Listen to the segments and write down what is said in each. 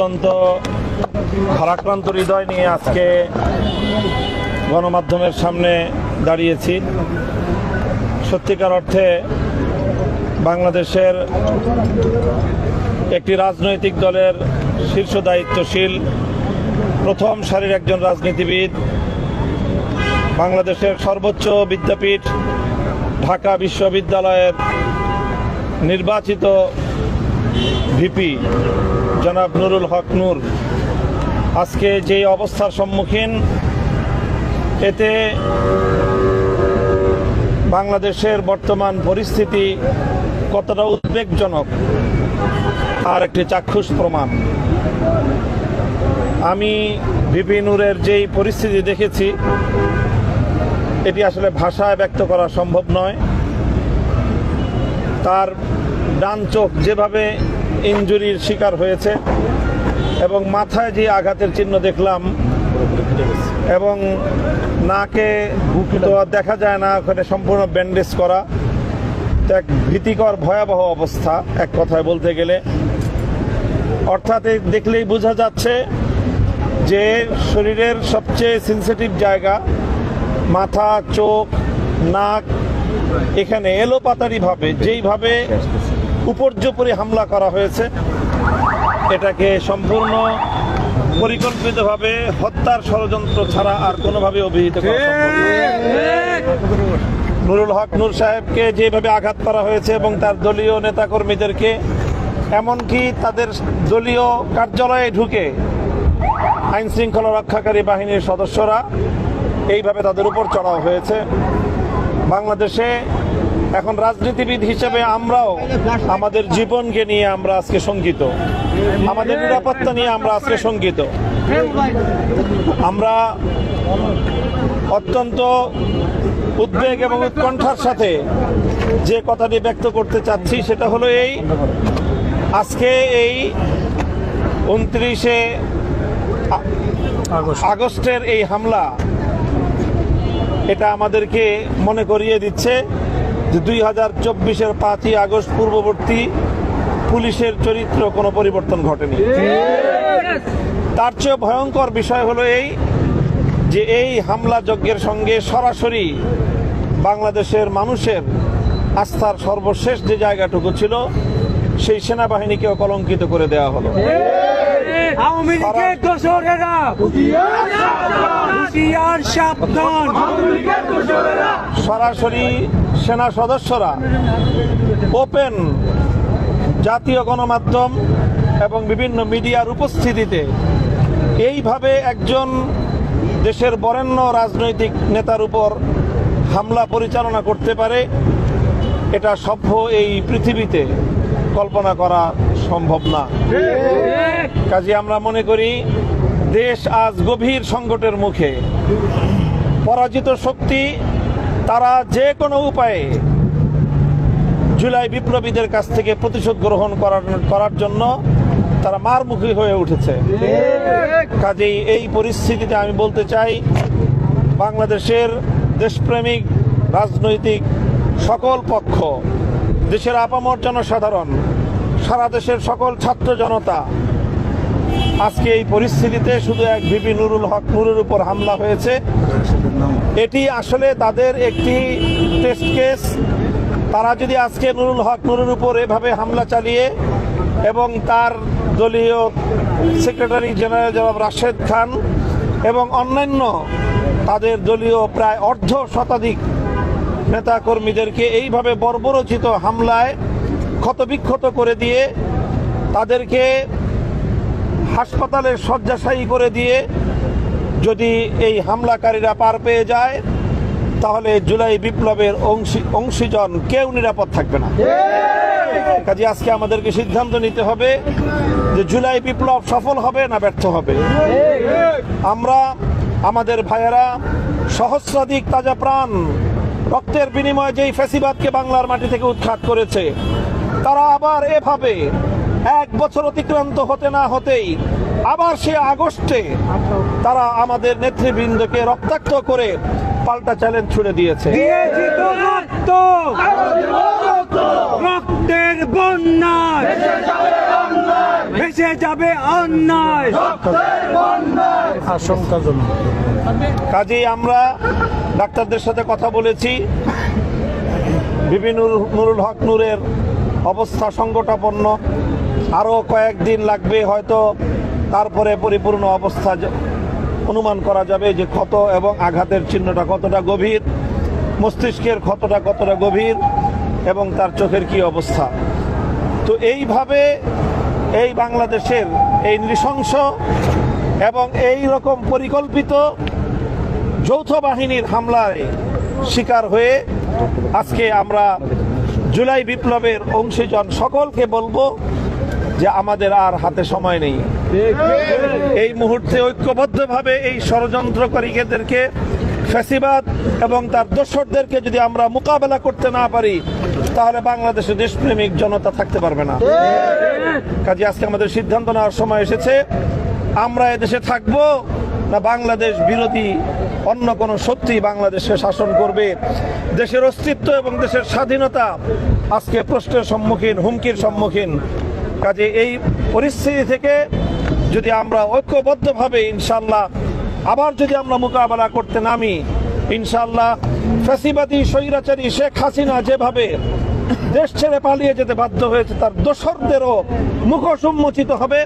অত্যন্ত ভারাক্রান্ত হৃদয় নিয়ে আজকে গণমাধ্যমের সামনে দাঁড়িয়েছি। সত্যিকার অর্থে বাংলাদেশের একটি রাজনৈতিক দলের শীর্ষ দায়িত্বশীল প্রথম সারির একজন রাজনীতিবিদ, বাংলাদেশের সর্বোচ্চ বিদ্যাপীঠ ঢাকা বিশ্ববিদ্যালয়ের নির্বাচিত ভিপি জনাব নুরুল হক নূর আজকে যে অবস্থার সম্মুখীন, এতে বাংলাদেশের বর্তমান পরিস্থিতি কতটা উদ্বেগজনক আর একটি চাক্ষুষ প্রমাণ। আমি ভিপি নূরের যেই পরিস্থিতি দেখেছি, এটি আসলে ভাষায় ব্যক্ত করা সম্ভব নয়। তার ডান চোখ যেভাবে ইনজুরির শিকার হয়েছে এবং মাথায় যে আঘাতের চিহ্ন দেখলাম এবং নাকে তো দেখা যায় না, ওখানে সম্পূর্ণ ব্যান্ডেজ করা, এক ভীতিকর ভয়াবহ অবস্থা এক কথায় বলতে গেলে। অর্থাৎ দেখলেই বোঝা যাচ্ছে যে শরীরের সবচেয়ে সেন্সিটিভ জায়গা মাথা, চোখ, নাক, এখানে এলোপাতাড়িভাবে যেইভাবে উপর্যুপরি হামলা করা হয়েছে, এটাকে সম্পূর্ণ পরিকল্পিতভাবে হত্যার ষড়যন্ত্র ছাড়া আর কোনোভাবে অভিহিত করা সম্ভব নয়। নুরুল হক নূর সাহেবকে যেভাবে আঘাত করা হয়েছে এবং তার দলীয় নেতাকর্মীদেরকে, এমনকি তাদের দলীয় কার্যালয়ে ঢুকে আইন শৃঙ্খলা রক্ষাকারী বাহিনীর সদস্যরা এইভাবে তাদের উপর চড়াও হয়েছে। বাংলাদেশে এখন রাজনীতিবিদ হিসেবে আমরাও আমাদের জীবনকে নিয়ে আমরা আজকে শঙ্কিত, আমাদের নিরাপত্তা নিয়ে আমরা আজকে শঙ্কিত। আমরা অত্যন্ত উদ্বেগ এবং উৎকণ্ঠার সাথে যে কথাটি ব্যক্ত করতে চাচ্ছি সেটা হলো এই, আজকে এই 29শে আগস্টের এই হামলা, এটা আমাদেরকে মনে করিয়ে দিচ্ছে যে 2024-এর 5ই আগস্ট পূর্ববর্তী পুলিশের চরিত্র কোনো পরিবর্তন ঘটেনি। তার চেয়ে ভয়ঙ্কর বিষয় হলো এই যে এই হামলা যজ্ঞের সঙ্গে সরাসরি বাংলাদেশের মানুষের আস্থার সর্বশেষ যে জায়গাটুকু ছিল, সেই সেনাবাহিনীকেও কলঙ্কিত করে দেওয়া হলো। সরাসরি সেনা সদস্যরা ওপেন জাতীয় গণমাধ্যম এবং বিভিন্ন মিডিয়ার উপস্থিতিতে এইভাবে একজন দেশের বরেণ্য রাজনৈতিক নেতার উপর হামলা পরিচালনা করতে পারে, এটা সভ্য এই পৃথিবীতে কল্পনা করা সম্ভব না। কাজে আমরা মনে করি দেশ আজ গভীর সংকটের মুখে। পরাজিত শক্তি তারা যে কোনো উপায়ে জুলাই বিপ্লবীদের কাছ থেকে প্রতিশোধ গ্রহণ করার জন্য তারা মারমুখী হয়ে উঠেছে। কাজেই এই পরিস্থিতিতে আমি বলতে চাই, বাংলাদেশের দেশপ্রেমিক রাজনৈতিক সকল পক্ষ, দেশের আপামর জনসাধারণ, সারা দেশের সকল ছাত্র জনতা, আজকে এই পরিস্থিতিতে শুধু এক ভিপি নুরুল হক নূরের উপর হামলা হয়েছে, এটি আসলে তাদের একটি টেস্ট কেস। তারা যদি আজকে নুরুল হক নূরের উপর এভাবে হামলা চালিয়ে এবং তার দলীয় সেক্রেটারি জেনারেল জনাব রাশেদ খান এবং অন্যান্য তাদের দলীয় প্রায় অর্ধ শতাধিক নেতাকর্মীদেরকে এইভাবে বর্বরোচিত হামলায় ক্ষতবিক্ষত করে দিয়ে, তাদেরকে হাসপাতালের শয্যাশায়ী করে দিয়ে যদি এই হামলাকারীরা পার পেয়ে যায়, তাহলে জুলাই বিপ্লবের অংশীজন কেউ নিরাপদ থাকবে না। কাজে আজকে আমাদেরকে সিদ্ধান্ত নিতে হবে যে জুলাই বিপ্লব সফল হবে না ব্যর্থ হবে। আমরা, আমাদের ভাইয়েরা সহস্রাধিক তাজা প্রাণ রক্তের বিনিময়ে যেই ফ্যাসিবাদকে বাংলার মাটি থেকে উৎখাত করেছে, তারা আবার এভাবে 1 বছর অতিক্রান্ত হতে না হতেই আবার সে আগস্টে তারা আমাদের নেতৃবৃন্দকে রক্তাক্ত করে পাল্টা চ্যালেঞ্জ ছুড়ে দিয়েছে। রক্তের বন্যায় ভেসে যাবে অন্যায়। আশঙ্কাজনক। কাজেই আমরা ডাক্তারদের সাথে কথা বলেছি, নুরুল হক নূরের অবস্থা সংকটাপন্ন, আরও কয়েকদিন লাগবে হয়তো, তারপরে পরিপূর্ণ অবস্থা অনুমান করা যাবে যে ক্ষত এবং আঘাতের চিহ্নটা কতটা গভীর, মস্তিষ্কের ক্ষতটা কতটা গভীর এবং তার চোখের কি অবস্থা। তো এইভাবে এই বাংলাদেশের এই নৃশংস এবং এই রকম পরিকল্পিত যৌথ বাহিনীর হামলায় শিকার হয়ে আজকে আমরা জুলাই বিপ্লবের অংশীজন সকলকে বলবো যে আমাদের আর হাতে সময় নেই। এই মুহূর্তে ঐক্যবদ্ধভাবে এই ষড়যন্ত্রকারীদেরকে, ফ্যাসিবাদ এবং তার দোসরদেরকে যদি আমরা মোকাবেলা করতে না পারি, তাহলে বাংলাদেশে দেশপ্রেমিক জনতা থাকতে পারবে না। কাজে আজকে আমাদের সিদ্ধান্ত নেওয়ার সময় এসেছে, আমরা এদেশে থাকবো না বাংলাদেশ বিরোধী অন্য কোনো শক্তি বাংলাদেশকে শাসন করবে। দেশের অস্তিত্ব এবং দেশের স্বাধীনতা আজকে প্রশ্নের সম্মুখীন, হুমকির সম্মুখীন। কাজে এই পরিস্থিতি থেকে যদি আমরা ঐক্যবদ্ধভাবে ইনশাল্লাহ আবার যদি আমরা মোকাবেলা করতে নামি, ইনশাল্লাহ ফ্যাসিবাদী স্বৈরাচারী শেখ হাসিনা যেভাবে দেশ ছেড়ে পালিয়ে যেতে বাধ্য হয়েছে, তার দোসরদেরও মুখোশ উন্মোচিত হবে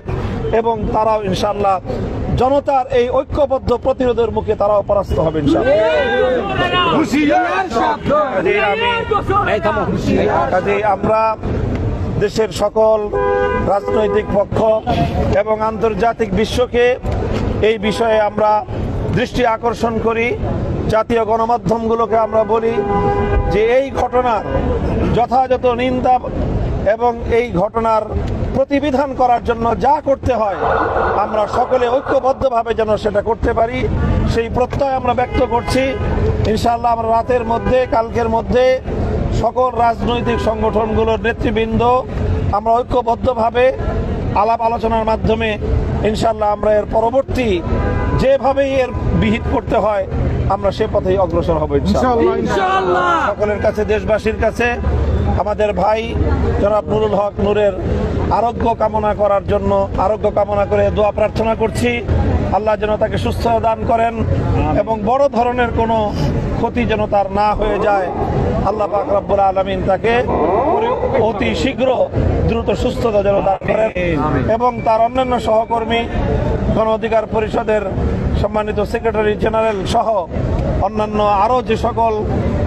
এবং তারাও ইনশাল্লাহ জনতার এই ঐক্যবদ্ধ প্রতিরোধের মুখে তারাও পরাস্ত হবে কাজে আমরা দেশের সকল রাজনৈতিক পক্ষ এবং আন্তর্জাতিক বিশ্বকে এই বিষয়ে আমরা দৃষ্টি আকর্ষণ করি। জাতীয় গণমাধ্যমগুলোকে আমরা বলি যে এই ঘটনার যথাযথ নিন্দা এবং এই ঘটনার প্রতিবিধান করার জন্য যা করতে হয় আমরা সকলে ঐক্যবদ্ধভাবে যেন সেটা করতে পারি, সেই প্রত্যয় আমরা ব্যক্ত করছি। ইনশাআল্লাহ আমরা রাতের মধ্যে, কালকের মধ্যে সকল রাজনৈতিক সংগঠনগুলোর নেতৃবৃন্দ আমরা ঐক্যবদ্ধভাবে আলাপ আলোচনার মাধ্যমে ইনশাআল্লাহ আমরা এর পরবর্তী যেভাবেই এর বিহিত করতে হয় আমরা সে পথেই অগ্রসর হব ইনশাআল্লাহ। সকলের কাছে, দেশবাসীর কাছে আমাদের ভাই জনাব নুরুল হক নূরের আরোগ্য কামনা করার জন্য আরোগ্য কামনা করে দোয়া প্রার্থনা করছি। আল্লাহ যেন তাকে সুস্থ দান করেন এবং বড় ধরনের কোনো ক্ষতি যেন তার না হয়ে যায়। আল্লাহ পাক রব্বুল আলামিন তাকে অতি শীঘ্র দ্রুত সুস্থতা যেন দান করেন এবং তার অন্যান্য সহকর্মী, গণ অধিকার পরিষদের সম্মানিত সেক্রেটারি জেনারেল সহ অন্যান্য আরও যে সকল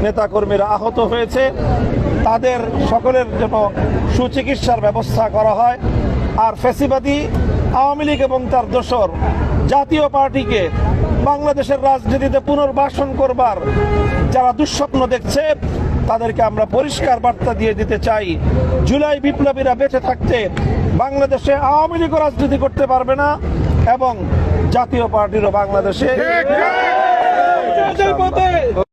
নেতাকর্মীরা আহত হয়েছে তাদের সকলের জন্য সুচিকিৎসার ব্যবস্থা করা হয়। আর ফ্যাসিবাদী আওয়ামী লীগ এবং তার দোসর জাতীয় পার্টিকে বাংলাদেশের রাজনীতিতে পুনর্বাসন করবার যারা দুঃস্বপ্ন দেখছে তাদেরকে আমরা পরিষ্কার বার্তা দিয়ে দিতে চাই, জুলাই বিপ্লবীরা বেঁচে থাকতে বাংলাদেশে আওয়ামী লীগও রাজনীতি করতে পারবে না এবং জাতীয় পার্টিরও বাংলাদেশে